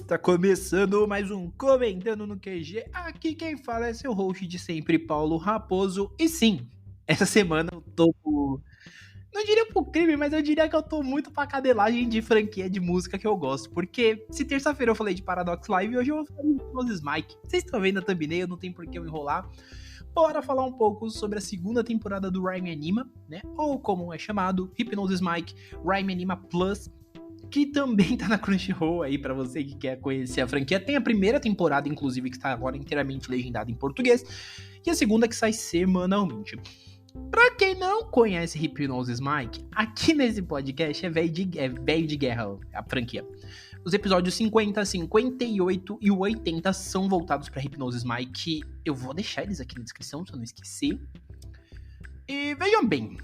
Tá começando mais um Comentando no QG. Aqui quem fala é seu host de sempre, Paulo Raposo. E sim, essa semana eu tô não diria pro crime, mas eu diria que eu tô muito pra cadelagem de franquia de música que eu gosto. Porque se terça-feira eu falei de Paradox Live, hoje eu vou falar de Moses Mike. Vocês estão vendo a thumbnail, não tem por que eu enrolar. Bora falar um pouco sobre a segunda temporada do Rhyme Anima, né? Ou como é chamado, Hypnosis Mike Rhyme Anima Plus, que também tá na Crunchyroll aí pra você que quer conhecer a franquia. Tem a primeira temporada, inclusive, que tá agora inteiramente legendada em português, e a segunda que sai semanalmente. Pra quem não conhece Hypnosis Mike, aqui nesse podcast é velho de guerra a franquia. Os episódios 50, 58 e o 80 são voltados pra Hypnosis Mike. Eu vou deixar eles aqui na descrição, se eu não esquecer. E vejam bem.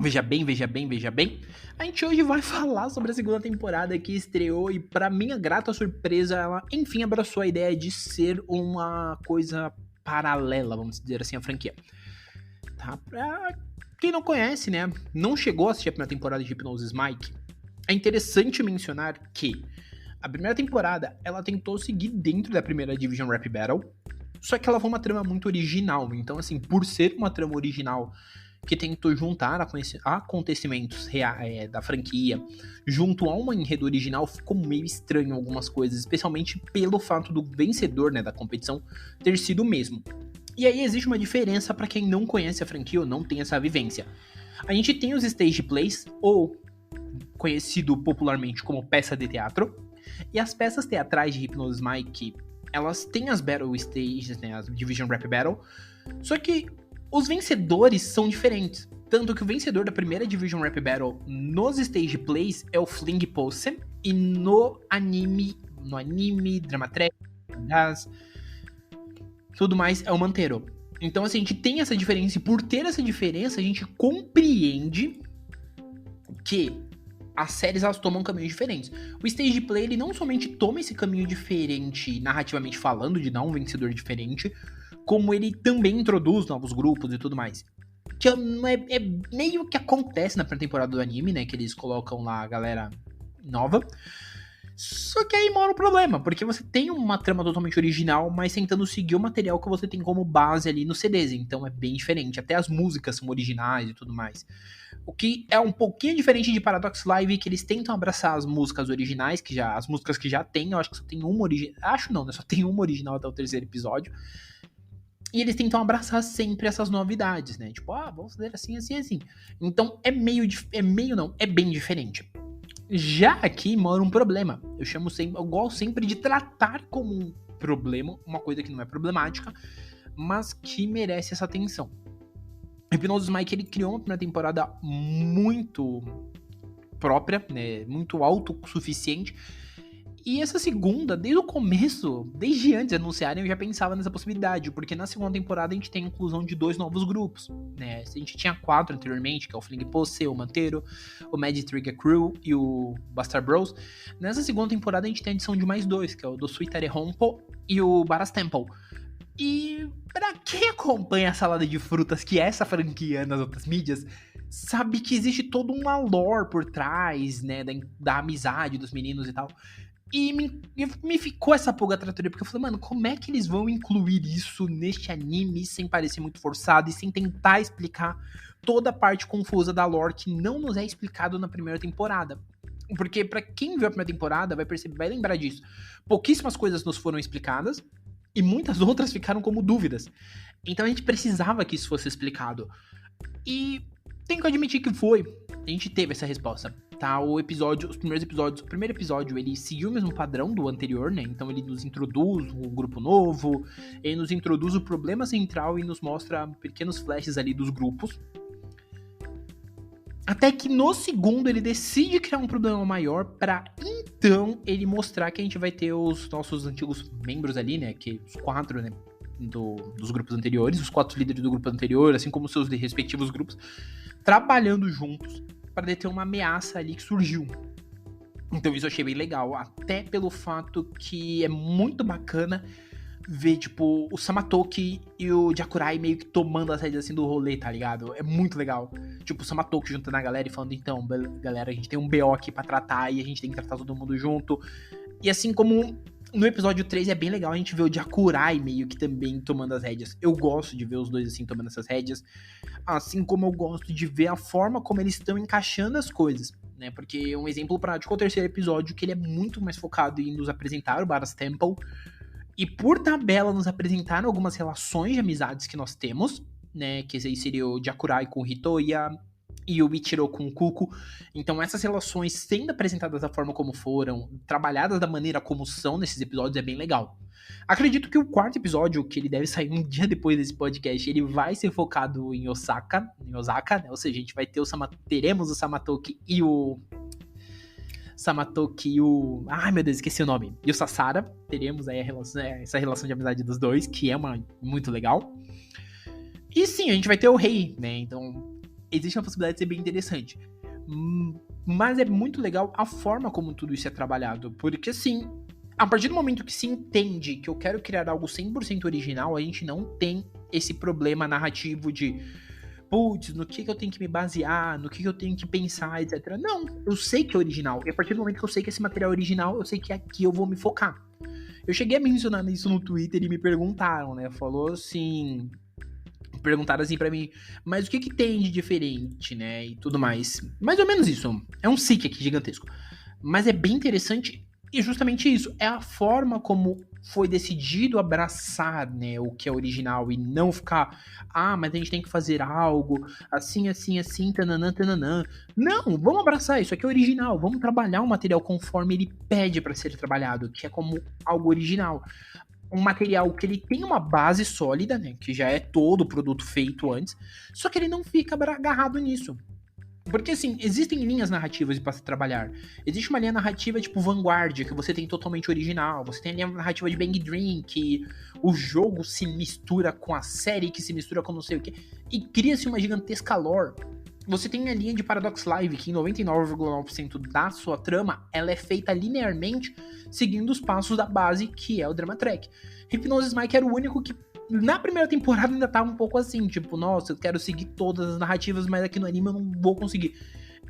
Veja bem. A gente hoje vai falar sobre a segunda temporada que estreou e, pra minha grata surpresa, ela enfim abraçou a ideia de ser uma coisa paralela, vamos dizer assim, a franquia. Tá? Pra quem não conhece, né, não chegou a assistir a primeira temporada de Hypnosis Mike, é interessante mencionar que a primeira temporada, ela tentou seguir dentro da primeira Division Rap Battle, só que ela foi uma trama muito original. Então, assim, por ser uma trama original que tentou juntar acontecimentos da franquia junto a um enredo original, ficou meio estranho algumas coisas, especialmente pelo fato do vencedor, né, da competição ter sido o mesmo. E aí existe uma diferença para quem não conhece a franquia ou não tem essa vivência. A gente tem os stage plays, ou conhecido popularmente como peça de teatro, e as peças teatrais de Hypnosis Mike, elas têm as Battle Stages, né, as Division Rap Battle, só que os vencedores são diferentes. Tanto que o vencedor da primeira Division Rap Battle nos Stage Plays é o Fling Possum, e no anime, Dramatrek, tudo mais é o Mantero. Então, assim, a gente tem essa diferença, e por ter essa diferença, a gente compreende que as séries, elas tomam caminhos diferentes. O Stage Play, ele não somente toma esse caminho diferente, narrativamente falando, de dar um vencedor diferente, como ele também introduz novos grupos e tudo mais. Que é meio que acontece na primeira temporada do anime, né? Que eles colocam lá a galera nova. Só que aí mora o problema, porque você tem uma trama totalmente original, mas tentando seguir o material que você tem como base ali no CDs. Então é bem diferente. Até as músicas são originais e tudo mais. O que é um pouquinho diferente de Paradox Live, que eles tentam abraçar as músicas originais, as músicas que já tem, eu acho que só tem uma original. Acho não, né? Só tem uma original até o terceiro episódio. E eles tentam abraçar sempre essas novidades, né? Tipo, vamos fazer assim. Então é bem diferente. Já aqui mora um problema. Eu gosto sempre de tratar como um problema, uma coisa que não é problemática, mas que merece essa atenção. O Hypnosis Mike, ele criou uma primeira temporada muito própria, né? Muito autossuficiente. E essa segunda, desde o começo, desde antes de anunciarem, eu já pensava nessa possibilidade, porque na segunda temporada a gente tem a inclusão de 2 novos grupos, né? A gente tinha 4 anteriormente, que é o Fling Posse, o Mantero, o Mad Trigger Crew e o Bastard Bros. Nessa segunda temporada a gente tem a adição de mais 2, que é o do Suitare Rompo e o Baras Temple. E pra quem acompanha a salada de frutas, que é essa franquia nas outras mídias, sabe que existe toda uma lore por trás, né, da amizade dos meninos e tal. E me ficou essa pulga atrás, porque eu falei, mano, como é que eles vão incluir isso neste anime sem parecer muito forçado e sem tentar explicar toda a parte confusa da lore que não nos é explicado na primeira temporada? Porque pra quem viu a primeira temporada vai lembrar disso. Pouquíssimas coisas nos foram explicadas e muitas outras ficaram como dúvidas. Então a gente precisava que isso fosse explicado. E tenho que admitir que foi. A gente teve essa resposta, tá? O primeiro episódio, ele seguiu o mesmo padrão do anterior, né? Então ele nos introduz um grupo novo, ele nos introduz o problema central e nos mostra pequenos flashes ali dos grupos. Até que no segundo ele decide criar um problema maior pra então ele mostrar que a gente vai ter os nossos antigos membros ali, né? Que os 4, né? Dos grupos anteriores, os 4 líderes do grupo anterior, assim como seus respectivos grupos, trabalhando juntos para deter uma ameaça ali que surgiu. Então isso eu achei bem legal, até pelo fato que é muito bacana ver, tipo, o Samatoki e o Jakurai meio que tomando as rédeas assim do rolê, tá ligado? É muito legal. Tipo, o Samatoki juntando a galera e falando, então, galera, a gente tem um BO aqui pra tratar e a gente tem que tratar todo mundo junto. E assim como no episódio 3 é bem legal a gente ver o Jakurai meio que também tomando as rédeas. Eu gosto de ver os dois assim tomando essas rédeas. Assim como eu gosto de ver a forma como eles estão encaixando as coisas, né? Porque um exemplo prático é o terceiro episódio, que ele é muito mais focado em nos apresentar o Baras Temple. E por tabela nos apresentaram algumas relações de amizades que nós temos, né? Que esse aí seria o Jakurai com o Hitoya e o Ichiro com o Kuko. Então essas relações sendo apresentadas da forma como foram, trabalhadas da maneira como são nesses episódios, é bem legal. Acredito que o quarto episódio, que ele deve sair um dia depois desse podcast, ele vai ser focado em Osaka, né? Ou seja, a gente vai ter teremos o Samatoki e o... Ai, meu Deus, esqueci o nome. E o Sasara. Teremos aí essa relação de amizade dos dois, que é muito legal. E sim, a gente vai ter o rei, né? Então, existe uma possibilidade de ser bem interessante. Mas é muito legal a forma como tudo isso é trabalhado. Porque, assim, a partir do momento que se entende que eu quero criar algo 100% original, a gente não tem esse problema narrativo de... putz, no que eu tenho que me basear, no que eu tenho que pensar, etc. Não, eu sei que é original. E a partir do momento que eu sei que esse material é original, eu sei que aqui eu vou me focar. Eu cheguei a mencionar isso no Twitter e me perguntaram, né? Perguntaram assim pra mim, mas o que tem de diferente, né? E tudo mais. Mais ou menos isso. É um SIC aqui gigantesco. Mas é bem interessante e justamente isso. É a forma como foi decidido abraçar, né, o que é original e não ficar, mas a gente tem que fazer algo assim, tananã, tananã. Não, vamos abraçar, isso aqui é original, vamos trabalhar o material conforme ele pede para ser trabalhado, que é como algo original. Um material que ele tem uma base sólida, né, que já é todo o produto feito antes, só que ele não fica agarrado nisso. Porque, assim, existem linhas narrativas para se trabalhar. Existe uma linha narrativa tipo Vanguard, que você tem totalmente original. Você tem a linha narrativa de Bang Dream, que o jogo se mistura com a série, que se mistura com não sei o que, e cria-se uma gigantesca lore. Você tem a linha de Paradox Live, que em 99,9% da sua trama, ela é feita linearmente, seguindo os passos da base, que é o Drama Track. Hypnosis Mike era o único que na primeira temporada ainda tava um pouco assim, tipo, nossa, eu quero seguir todas as narrativas, mas aqui no anime eu não vou conseguir.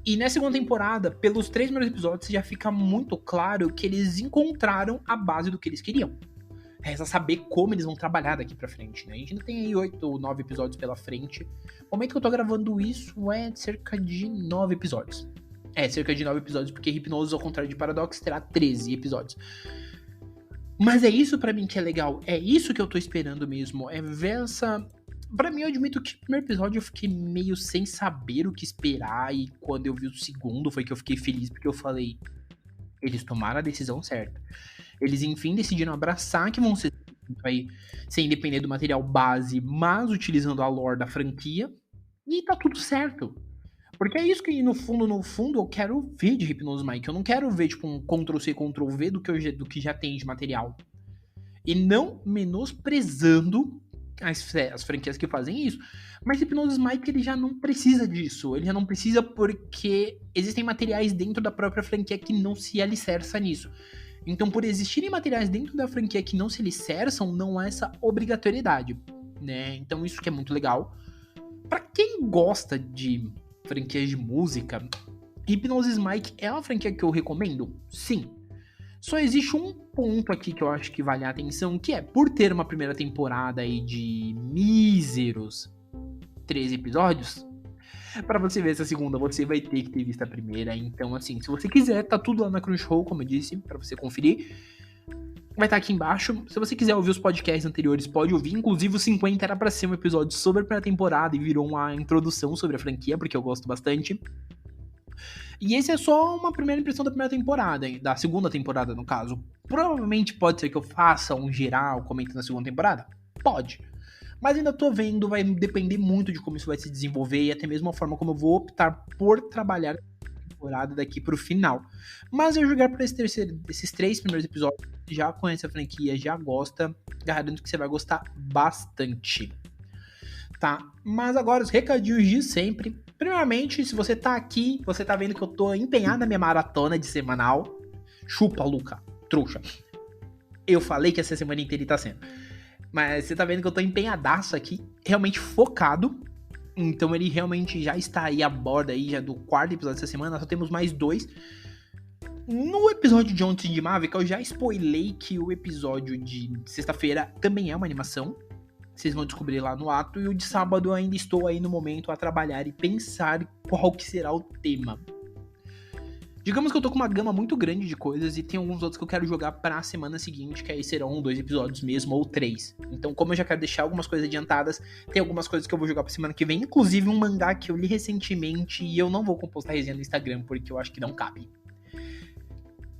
E na segunda temporada, pelos 3 primeiros episódios, já fica muito claro que eles encontraram a base do que eles queriam. Resta saber como eles vão trabalhar daqui pra frente, né? A gente ainda tem aí 8 ou 9 episódios pela frente. O momento que eu tô gravando isso é cerca de 9 episódios. Cerca de 9 episódios, porque Hypnosis, ao contrário de Paradox, terá 13 episódios. Mas é isso pra mim que é legal, é isso que eu tô esperando mesmo, é ver essa... Pra mim, eu admito que no primeiro episódio eu fiquei meio sem saber o que esperar, e quando eu vi o segundo foi que eu fiquei feliz, porque eu falei, eles tomaram a decisão certa. Eles, enfim, decidiram abraçar que vão ser sem depender do material base, mas utilizando a lore da franquia, e tá tudo certo. Porque é isso que, no fundo, eu quero ver de Hypnosis Mike. Eu não quero ver, tipo, um Ctrl-C, Ctrl-V do que já tem de material. E não menosprezando as franquias que fazem isso. Mas Hypnosis Mike, ele já não precisa disso. Ele já não precisa porque existem materiais dentro da própria franquia que não se alicerça nisso. Então, por existirem materiais dentro da franquia que não se alicerçam, não há essa obrigatoriedade, né? Então, isso que é muito legal. Pra quem gosta de franquias de música, Hypnosis Mike é uma franquia que eu recomendo? Sim. Só existe um ponto aqui que eu acho que vale a atenção, que é, por ter uma primeira temporada aí de míseros 13 episódios, pra você ver essa segunda, você vai ter que ter visto a primeira. Então, assim, se você quiser, tá tudo lá na Crunchyroll, como eu disse, pra você conferir. Vai estar aqui embaixo. Se você quiser ouvir os podcasts anteriores, pode ouvir. Inclusive, o 50 era pra ser um episódio sobre a primeira temporada e virou uma introdução sobre a franquia, porque eu gosto bastante. E esse é só uma primeira impressão da primeira temporada, da segunda temporada, no caso. Provavelmente pode ser que eu faça um geral comentando a segunda temporada? Pode. Mas ainda tô vendo, vai depender muito de como isso vai se desenvolver e até mesmo a forma como eu vou optar por trabalhar a temporada daqui pro final. Mas eu jogar por esses 3 primeiros episódios, já conhece a franquia, já gosta, garanto que você vai gostar bastante. Tá? Mas agora os recadinhos de sempre. Primeiramente, se você tá aqui, você tá vendo que eu tô empenhado na minha maratona de semanal. Chupa, Luca, trouxa. Eu falei que essa semana inteira tá sendo. Mas você tá vendo que eu tô empenhadaço aqui, realmente focado. Então ele realmente já está aí a borda aí, já do 4º episódio dessa semana. Só temos mais 2. No episódio de ontem de Mavic, eu já spoilei que o episódio de sexta-feira também é uma animação. Vocês vão descobrir lá no ato. E o de sábado eu ainda estou aí no momento a trabalhar e pensar qual que será o tema. Digamos que eu tô com uma gama muito grande de coisas e tem alguns outros que eu quero jogar pra semana seguinte, que aí serão 2 episódios mesmo, ou 3. Então, como eu já quero deixar algumas coisas adiantadas, tem algumas coisas que eu vou jogar pra semana que vem, inclusive um mangá que eu li recentemente e eu não vou compostar resenha no Instagram, porque eu acho que não cabe.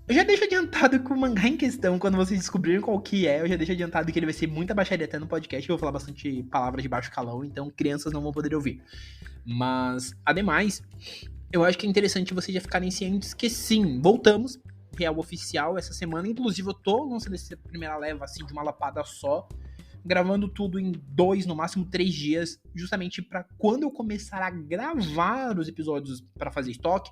Eu já deixo adiantado que o mangá em questão, quando vocês descobrirem qual que é, eu já deixo adiantado que ele vai ser muita baixaria até no podcast, eu vou falar bastante palavras de baixo calão, então crianças não vão poder ouvir. Mas, ademais, eu acho que é interessante vocês já ficarem cientes que sim, voltamos, real oficial, essa semana. Inclusive, eu tô lançando essa primeira leva, assim, de uma lapada só, gravando tudo em 2, no máximo 3 dias, justamente pra quando eu começar a gravar os episódios pra fazer estoque,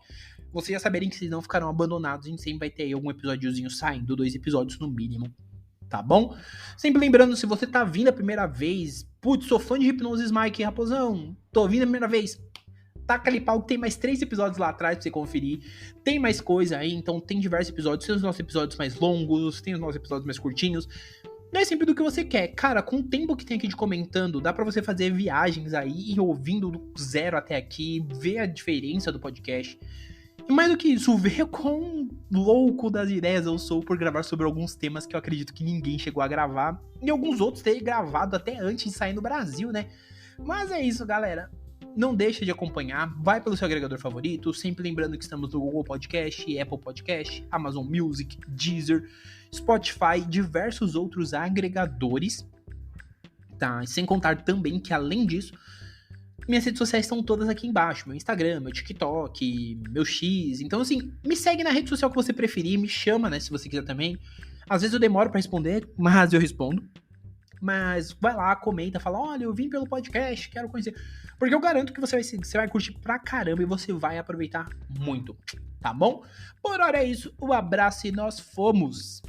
vocês já saberem que vocês não ficarão abandonados, a gente sempre vai ter aí algum episódiozinho saindo, 2 episódios no mínimo, tá bom? Sempre lembrando, se você tá vindo a primeira vez, putz, sou fã de Hipnosis Mike, raposão, tô vindo a primeira vez, taca ali pau, tem mais 3 episódios lá atrás pra você conferir, tem mais coisa aí, então tem diversos episódios, tem os nossos episódios mais longos, tem os nossos episódios mais curtinhos, não é sempre do que você quer. Cara, com o tempo que tem aqui de comentando, dá pra você fazer viagens aí, ir ouvindo do zero até aqui, ver a diferença do podcast. E mais do que isso, ver quão louco das ideias eu sou por gravar sobre alguns temas que eu acredito que ninguém chegou a gravar. E alguns outros terem gravado até antes de sair no Brasil, né? Mas é isso, galera. Não deixa de acompanhar, vai pelo seu agregador favorito, sempre lembrando que estamos no Google Podcast, Apple Podcast, Amazon Music, Deezer, Spotify, diversos outros agregadores, tá? Sem contar também que, além disso, minhas redes sociais estão todas aqui embaixo, meu Instagram, meu TikTok, meu X, então assim, me segue na rede social que você preferir, me chama, né, se você quiser também. Às vezes eu demoro pra responder, mas eu respondo. Mas vai lá, comenta, fala, olha, eu vim pelo podcast, quero conhecer. Porque eu garanto que você vai curtir pra caramba e você vai aproveitar muito, tá bom? Por hora é isso, um abraço e nós fomos!